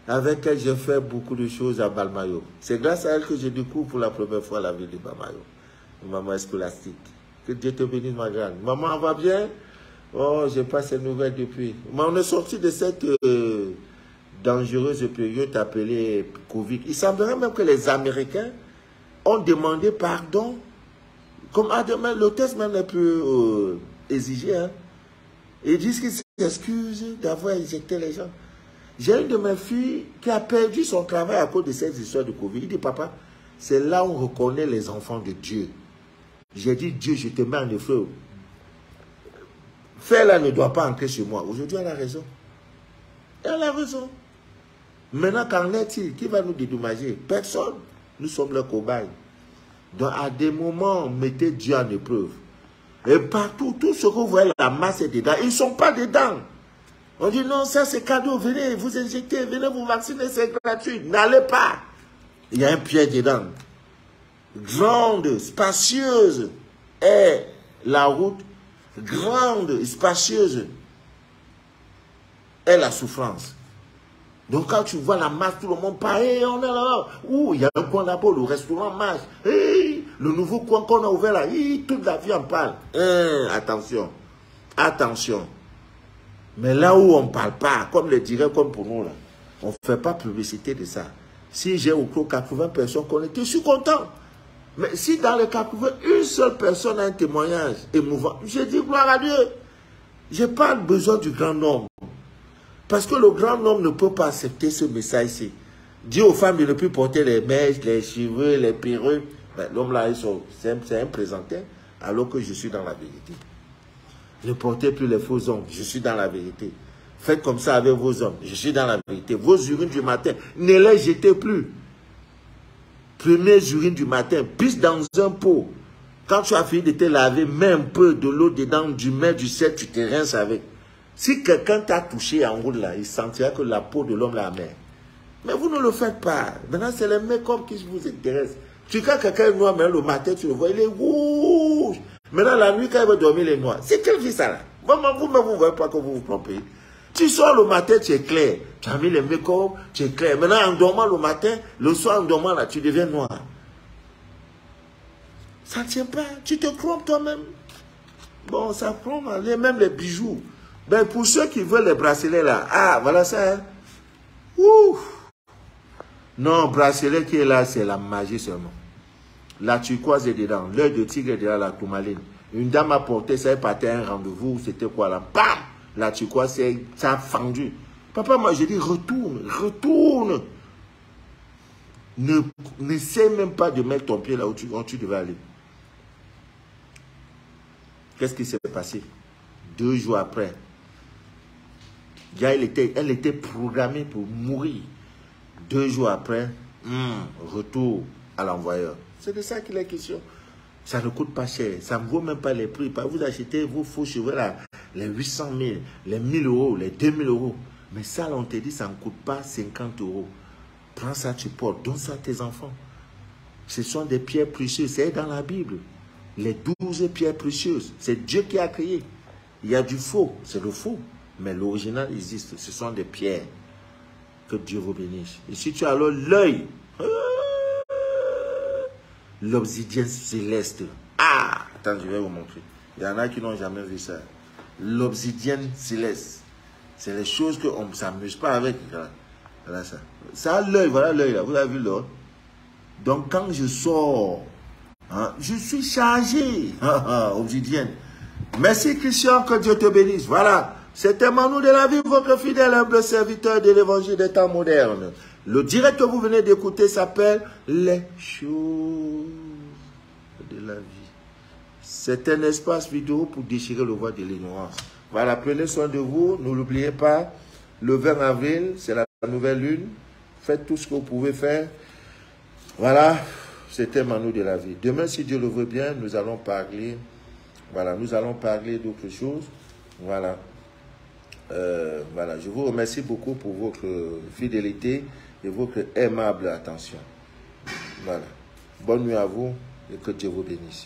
Avec elle, j'ai fait beaucoup de choses à Balmayo. C'est grâce à elle que je découvre pour la première fois la ville de Balmayo. Maman scolastique. Que Dieu te bénisse, ma grande. Maman, va bien? Oh, j'ai pas ces nouvelles depuis. Mais on est sorti de cette dangereuse période appelée Covid. Il semblerait même que les Américains ont demandé pardon. Comme demain, le test même n'est plus exigé. Hein. Ils disent qu'ils s'excusent d'avoir injecté les gens. J'ai une de mes filles qui a perdu son travail à cause de cette histoire de Covid. Il dit, papa, c'est là où on reconnaît les enfants de Dieu. J'ai dit, Dieu, je te mets en effet. Fais-la ne doit pas entrer chez moi. Aujourd'hui, elle a raison. Elle a raison. Maintenant, qu'en est-il? Qui va nous dédommager? Personne. Nous sommes leurs cobayes. Donc, à des moments, mettez Dieu en épreuve. Et partout, tout ce que vous voyez, la masse est dedans. Ils ne sont pas dedans. On dit, non, ça c'est cadeau. Venez vous injecter, venez vous vacciner, c'est gratuit. N'allez pas. Il y a un piège dedans. Grande, spacieuse est la route. Grande, spacieuse est la souffrance. Donc quand tu vois la masse, tout le monde part, hey, on est là. Ouh, il y a un coin là-bas, le restaurant marche. Hey, le nouveau coin qu'on a ouvert là, hey, toute la vie en parle. Attention, attention. Mais là où on ne parle pas, comme le dirait comme pour nous, là, on ne fait pas publicité de ça. Si j'ai au clos 80 personnes connectées, je suis content. Mais si dans les 80, une seule personne a un témoignage émouvant, je dis gloire à Dieu. Je n'ai pas besoin du grand nombre. Parce que le grand nombre ne peut pas accepter ce message-ci. Dis aux femmes de ne plus porter les mèches, les cheveux, les perruques. Ben, l'homme là, c'est un présenteur, alors que je suis dans la vérité. Ne portez plus les faux ongles, je suis dans la vérité. Faites comme ça avec vos hommes, je suis dans la vérité. Vos urines du matin, ne les jetez plus. Premières urines du matin, pisse dans un pot. Quand tu as fini de te laver, mets un peu de l'eau dedans, du mets, du sel, tu te rinces avec. Si quelqu'un t'a touché en route là, il sentira que la peau de l'homme la mer. Mais vous ne le faites pas. Maintenant, c'est les make-up qui vous intéressent. Tu quand quelqu'un est noir, mais le matin, tu le vois, il est rouge. Maintenant, la nuit, quand il va dormir, il est noir. C'est quelle vie ça là? Vous-même, vous ne voyez pas que vous vous trompez. Tu sors le matin, tu es clair. Tu as mis les make-up, tu es clair. Maintenant, en dormant le matin, le soir, en dormant là, tu deviens noir. Ça ne tient pas. Tu te trompes toi-même. Bon, ça prend même les bijoux. Ben, pour ceux qui veulent les bracelets là, ah, voilà ça. Hein? Ouh. Non, bracelet qui est là, c'est la magie seulement. La turquoise est dedans, l'œil de tigre est dedans, la tourmaline. Une dame a porté ça, elle partait à un rendez-vous, c'était quoi là? Bam! La turquoise, ça a fendu. Papa, moi, j'ai dit, retourne, retourne. N'essaie même pas de mettre ton pied là où tu devais aller. Qu'est-ce qui s'est passé? 2 jours après, elle était programmée pour mourir. 2 jours après, retour à l'envoyeur. C'est de ça qu'il est question. Ça ne coûte pas cher. Ça ne vaut même pas les prix. Vous achetez vos faux cheveux là, les 800 000, les 1000 euros, les 2000 euros. Mais ça, là, on te dit, ça ne coûte pas 50 euros. Prends ça, tu portes. Donne ça à tes enfants. Ce sont des pierres précieuses. C'est dans la Bible. Les 12 pierres précieuses. C'est Dieu qui a créé. Il y a du faux. C'est le faux. Mais l'original existe. Ce sont des pierres. Que Dieu vous bénisse. Et si tu as l'œil, l'obsidienne céleste. Ah, attends, je vais vous montrer. Il y en a qui n'ont jamais vu ça. L'obsidienne céleste. C'est les choses qu'on ne s'amuse pas avec. Voilà ça. Ça a l'œil, voilà l'œil là. Vous avez vu l'autre? Donc quand je sors, hein, je suis chargé. Obsidienne. Merci Christian, que Dieu te bénisse. Voilà. C'était Manu de la vie, votre fidèle humble serviteur de l'évangile des temps modernes. Le direct que vous venez d'écouter s'appelle Les choses de la vie. C'est un espace vidéo pour déchirer le voile de l'ignorance. Voilà, prenez soin de vous. Ne l'oubliez pas, le 20 avril, c'est la nouvelle lune. Faites tout ce que vous pouvez faire. Voilà, c'était Manu de la vie. Demain, si Dieu le veut bien, nous allons parler. Voilà, nous allons parler d'autre chose. Voilà. Voilà, je vous remercie beaucoup pour votre fidélité et votre aimable attention. Voilà. Bonne nuit à vous et que Dieu vous bénisse.